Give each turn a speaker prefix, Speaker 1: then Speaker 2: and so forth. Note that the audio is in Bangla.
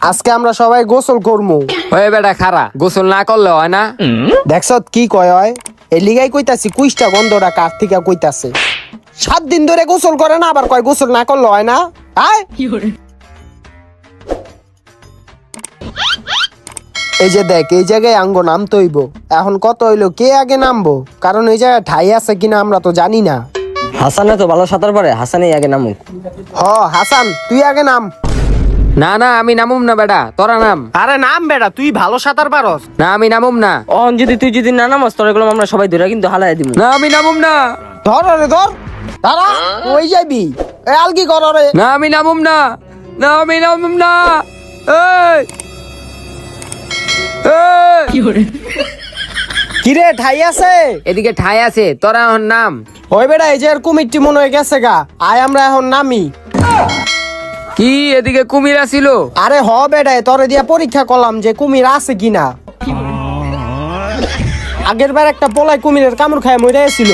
Speaker 1: আজকে আমরা সবাই গোসল করবো।
Speaker 2: ওই বেটা খারা, গোসল না করলে হয় না?
Speaker 1: দেখছ কি কয় হয়? এই লিগাই কইতাছি কুইষ্টা গন্ধটা কার থেকে কইতাছে। 7 দিন ধরে গোসল করে না, আবার কয় গোসল না করলে হয় না। আয় এই যে দেখ, এই জায়গায় আঙ্গ নামতে হইব। এখন কত হইলো, কে আগে নামবো? কারণ এই জায়গায় ঠাই আছে কিনা আমরা তো জানি না।
Speaker 3: হাসানে তো ভালো সাঁতার পারে, হাসানই আগে নামুক।
Speaker 1: হাসান তুই আগে নাম।
Speaker 2: না না, আমি নামুম না বেটা, তোরা নাম।
Speaker 1: আরে নাম বেটা, তুই ভালো সাঁতার পারস।
Speaker 2: না আমি নামুম না।
Speaker 3: তুই যদি না নামাস তোর এগুলো আমরা সবাই ধরে কিন্তু হালাই দিব।
Speaker 2: না আমি নামুম না।
Speaker 1: ধর রে ধর, দাঁড়া ওই যাবি। এ আলগি কর রে।
Speaker 2: না আমি নামুম না। না আমি নামুম না। এই এই,
Speaker 1: কিরে ঠাই আছে?
Speaker 2: এদিকে ঠাই আছে, তোরা এখন নাম।
Speaker 1: ওই বেটা, এই যে এর কুমিরটি মনে হয়ে গেছে গা। আয় আমরা এখন নামি।
Speaker 2: কি এদিকে কুমির আসিল?
Speaker 1: আরে বেটা, তোরে দিয়া পরীক্ষা করলাম যে কুমির আছে কিনা। আগের বার একটা পোলায় কুমিরের কামড় খায় মরে ছিল।